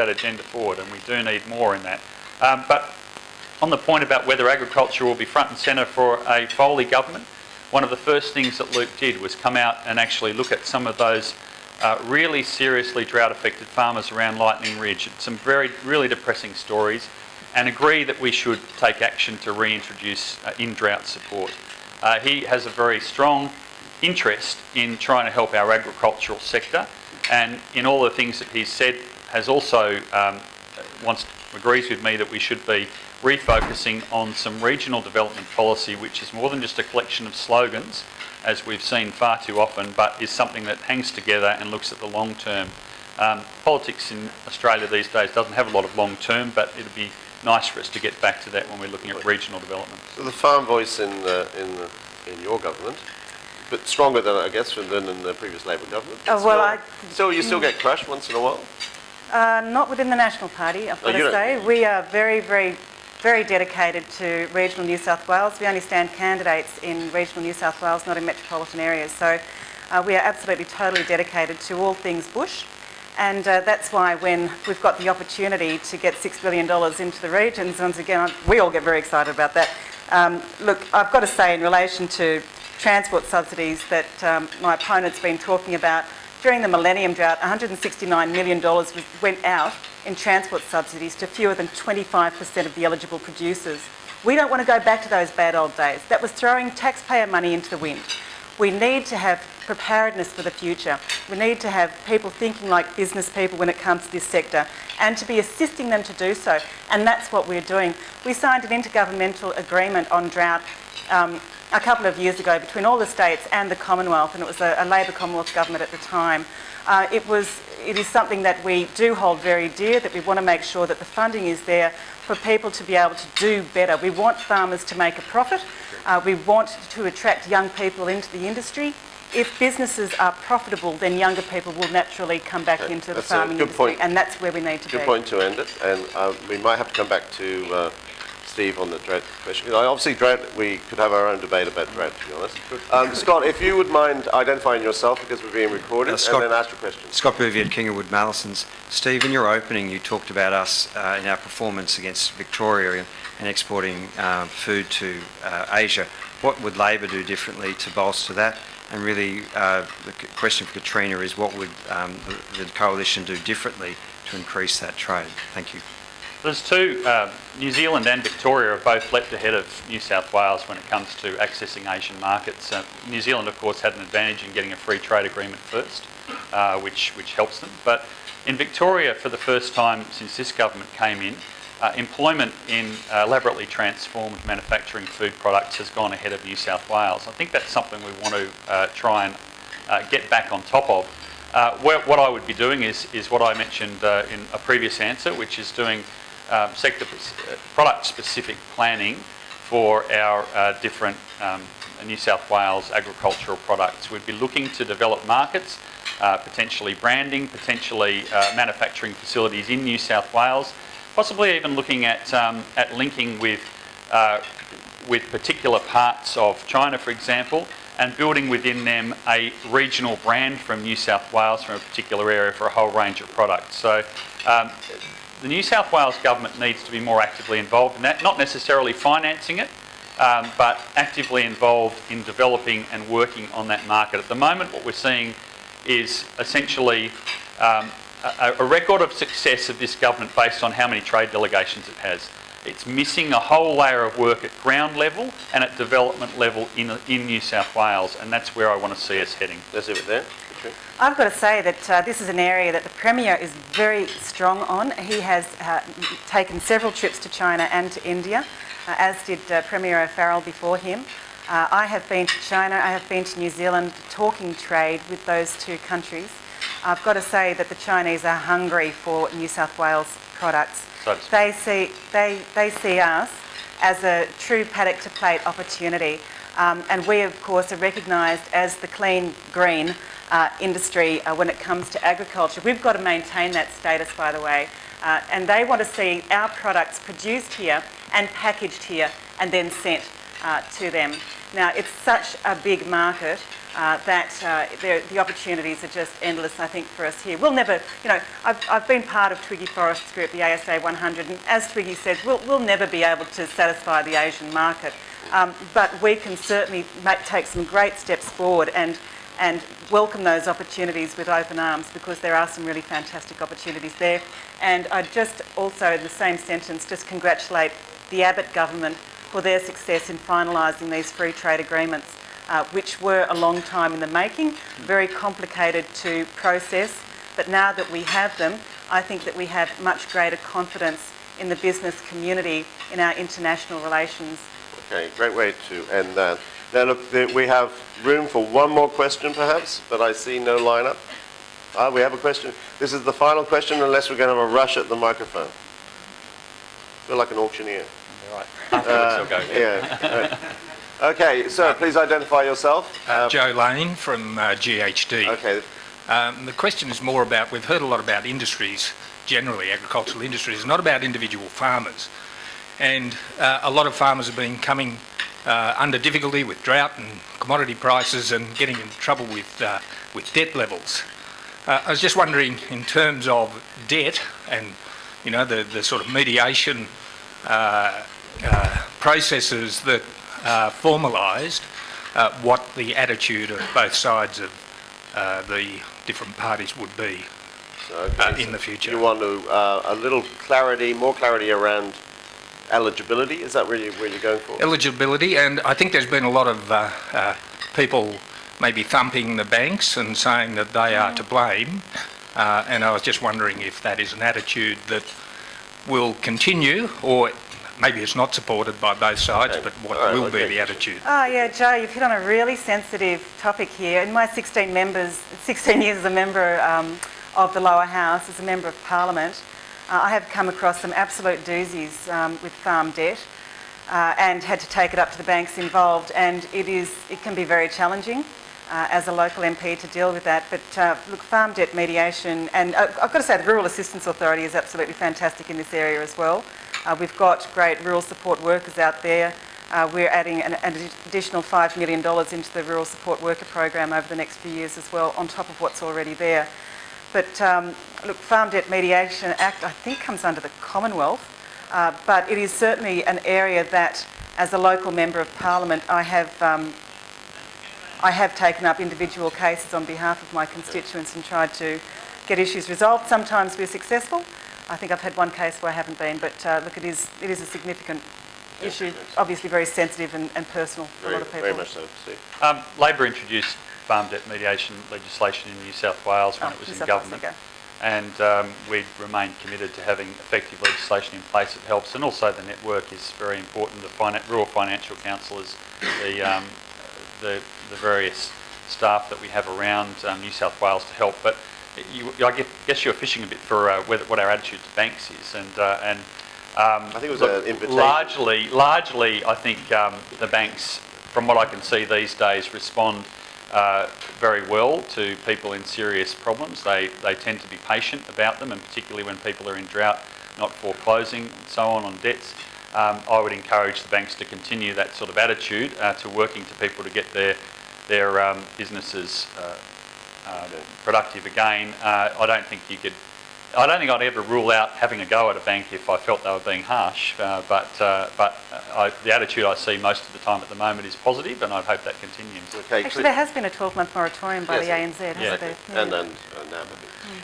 that agenda forward, and we do need more in that. But on the point about whether agriculture will be front and centre for a Foley government, one of the first things that Luke did was come out and actually look at some of those really seriously drought-affected farmers around Lightning Ridge, some really depressing stories, and agree that we should take action to reintroduce in-drought support. He has a very strong interest in trying to help our agricultural sector, and in all the things that he's said has also agrees with me that we should be refocusing on some regional development policy, which is more than just a collection of slogans, as we've seen far too often, but is something that hangs together and looks at the long term. Politics in Australia these days doesn't have a lot of long term, but it'd be nice for us to get back to that when we're looking at regional development. So the farm voice in your government, a bit stronger than I guess than in the previous Labor government. So you still get crushed once in a while? Not within the National Party, I've got to say. We are very, very, very dedicated to regional New South Wales. We only stand candidates in regional New South Wales, not in metropolitan areas. So we are absolutely totally dedicated to all things bush. And that's why when we've got the opportunity to get $6 billion into the regions, once again, we all get very excited about that. Look, I've got to say in relation to transport subsidies that my opponent's been talking about, during the Millennium Drought, $169 million went out in transport subsidies to fewer than 25% of the eligible producers. We don't want to go back to those bad old days. That was throwing taxpayer money into the wind. We need to have preparedness for the future. We need to have people thinking like business people when it comes to this sector, and to be assisting them to do so. And that's what we're doing. We signed an intergovernmental agreement on drought a couple of years ago between all the states and the Commonwealth, and it was a Labor Commonwealth government at the time. It is something that we do hold very dear, that we want to make sure that the funding is there for people to be able to do better. We want farmers to make a profit. We want to attract young people into the industry. If businesses are profitable, then younger people will naturally come back into the farming industry, and that's where we need to be. Good point to end it, and we might have to come back to Steve on the drought question. Obviously, drought, we could have our own debate about drought, to be honest. Scott, if you would mind identifying yourself, because we're being recorded, and then ask your question. Scott Bouvier, Kingerwood Mallisons. Steve, in your opening, you talked about us in our performance against Victoria and exporting food to Asia. What would Labor do differently to bolster that? And really, the question for Katrina is, what would the coalition do differently to increase that trade? Thank you. There's two. New Zealand and Victoria have both leapt ahead of New South Wales when it comes to accessing Asian markets. New Zealand, of course, had an advantage in getting a free trade agreement first, which helps them. But in Victoria, for the first time since this government came in, employment in elaborately transformed manufacturing food products has gone ahead of New South Wales. I think that's something we want to try and get back on top of. What I would be doing is what I mentioned in a previous answer, which is doing product-specific planning for our different New South Wales agricultural products. We'd be looking to develop markets, potentially branding, potentially manufacturing facilities in New South Wales, possibly even looking at linking with particular parts of China, for example, and building within them a regional brand from New South Wales from a particular area for a whole range of products. So the New South Wales government needs to be more actively involved in that, not necessarily financing it, but actively involved in developing and working on that market. At the moment, what we're seeing is essentially a record of success of this government based on how many trade delegations it has. It's missing a whole layer of work at ground level and at development level in New South Wales, and that's where I want to see us heading. Let's leave it there. I've got to say that this is an area that the Premier is very strong on. He has taken several trips to China and to India, as did Premier O'Farrell before him. I have been to China, I have been to New Zealand, talking trade with those two countries. I've got to say that the Chinese are hungry for New South Wales products. They see us as a true paddock to plate opportunity, and we of course are recognised as the clean green industry when it comes to agriculture. We've got to maintain that status, by the way, and they want to see our products produced here and packaged here and then sent to them. Now, it's such a big market. the opportunities are just endless, I think, for us here. We'll never, I've been part of Twiggy Forest's group, the ASA 100, and as Twiggy says, we'll never be able to satisfy the Asian market, but we can certainly take some great steps forward and welcome those opportunities with open arms, because there are some really fantastic opportunities there. And I'd just also, in the same sentence, just congratulate the Abbott government for their success in finalising these free trade agreements, which were a long time in the making, very complicated to process. But now that we have them, I think that we have much greater confidence in the business community in our international relations. Okay, great way to end that. Now look, we have room for one more question perhaps, but I see no lineup. We have a question. This is the final question, unless we're going to have a rush at the microphone. Feel like an auctioneer. Right. Afterwards, I'll go. Yeah. Right. Okay, sir, please identify yourself. Joe Lane from GHD. Okay. The question is more about, we've heard a lot about industries, generally agricultural industries, not about individual farmers. And a lot of farmers have been coming under difficulty with drought and commodity prices and getting in trouble with debt levels. I was just wondering, in terms of debt and the sort of mediation processes that are formalised, what the attitude of both sides of the different parties would be in the future. You want a little clarity, more clarity around eligibility? Is that where you're going for? Eligibility, and I think there's been a lot of people maybe thumping the banks and saying that they are to blame, and I was just wondering if that is an attitude that will continue, or maybe it's not supported by both sides, but what will be the attitude? Oh yeah, Joe, you've hit on a really sensitive topic here. In my 16 years as a member of the lower house, as a member of Parliament, I have come across some absolute doozies with farm debt and had to take it up to the banks involved, and it can be very challenging as a local MP to deal with that. But look, farm debt mediation, and I've got to say the Rural Assistance Authority is absolutely fantastic in this area as well. We've got great rural support workers out there. We're adding an additional $5 million into the Rural Support Worker program over the next few years as well, on top of what's already there. But look, Farm Debt Mediation Act, I think, comes under the Commonwealth, but it is certainly an area that, as a local member of Parliament, I have taken up individual cases on behalf of my constituents and tried to get issues resolved. Sometimes we're successful. I think I've had one case where I haven't been, but look, it is a significant issue, obviously very sensitive and personal for a lot of people. Very much so, Steve. Labor introduced farm debt mediation legislation in New South Wales when it was in government, and we remain committed to having effective legislation in place that helps, and also the network is very important. The rural financial counsellors, the various staff that we have around New South Wales to help. But I guess you're fishing a bit for what our attitude to banks is, and I think it was an invitation. Largely, I think the banks, from what I can see these days, respond very well to people in serious problems. They tend to be patient about them, and particularly when people are in drought, not foreclosing and so on debts. I would encourage the banks to continue that sort of attitude to working to people to get their businesses productive again. I don't think I'd ever rule out having a go at a bank if I felt they were being harsh, but the attitude I see most of the time at the moment is positive, and I hope that continues. Okay, actually, there has been a 12-month moratorium by the ANZ, hasn't there? Yeah. And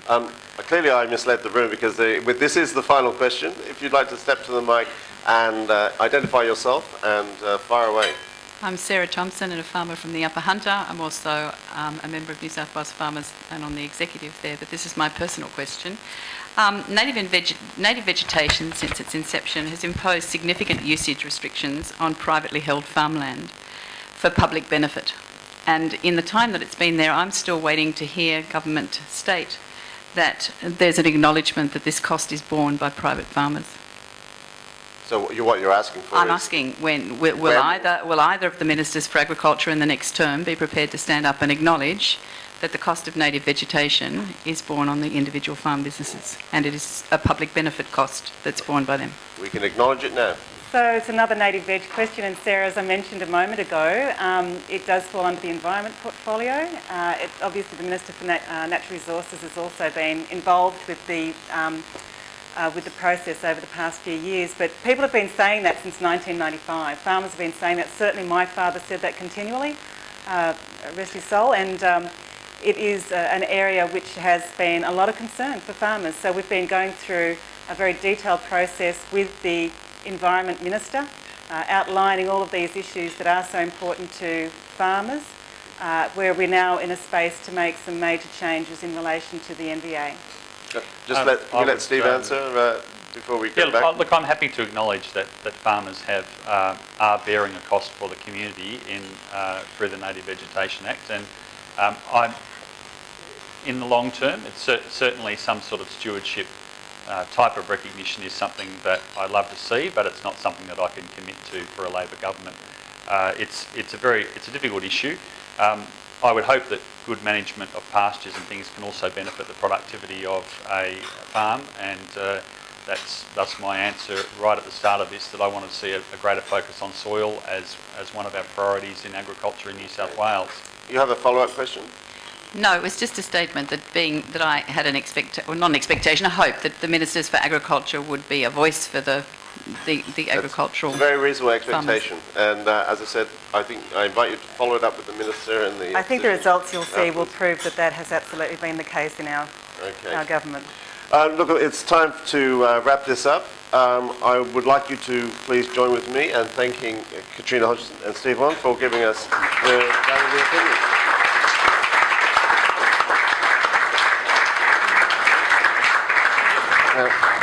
now. Clearly I misled the room, because this is the final question. If you'd like to step to the mic and identify yourself and fire away. I'm Sarah Thompson, and a farmer from the Upper Hunter. I'm also a member of New South Wales Farmers and on the executive there, but this is my personal question. Native vegetation, since its inception, has imposed significant usage restrictions on privately held farmland for public benefit. And in the time that it's been there, I'm still waiting to hear government state that there's an acknowledgement that this cost is borne by private farmers. So what you're asking for I'm asking when will either of the Ministers for Agriculture in the next term be prepared to stand up and acknowledge that the cost of native vegetation is borne on the individual farm businesses, and it is a public benefit cost that's borne by them. We can acknowledge it now. So it's another native veg question, and Sarah, as I mentioned a moment ago, it does fall under the environment portfolio. Obviously, the Minister for Natural Resources has also been involved with the process over the past few years, but people have been saying that since 1995. Farmers have been saying that. Certainly my father said that continually, rest his soul, and it is an area which has been a lot of concern for farmers. So we've been going through a very detailed process with the Environment Minister, outlining all of these issues that are so important to farmers, where we're now in a space to make some major changes in relation to the NVA. Just let Steve answer before we go back. Look, I'm happy to acknowledge that farmers are bearing a cost for the community through the Native Vegetation Act, and in the long term, it's certainly some sort of stewardship type of recognition is something that I'd love to see, but it's not something that I can commit to for a Labor government. It's a difficult issue. I would hope that good management of pastures and things can also benefit the productivity of a farm, and that's my answer right at the start of this, that I want to see a greater focus on soil as one of our priorities in agriculture in New South Wales. You have a follow-up question? No, it was just a statement that I had an expectation, a hope that the Ministers for Agriculture would be a voice for the agricultural. It's a very reasonable expectation, and as I said, I invite you to follow it up with the Minister and the. I think the results you'll see will prove that has absolutely been the case in our government. Look, it's time to wrap this up. I would like you to please join with me in thanking Katrina Hodgkinson and Steve Whan for giving us their valuable opinions. Yeah.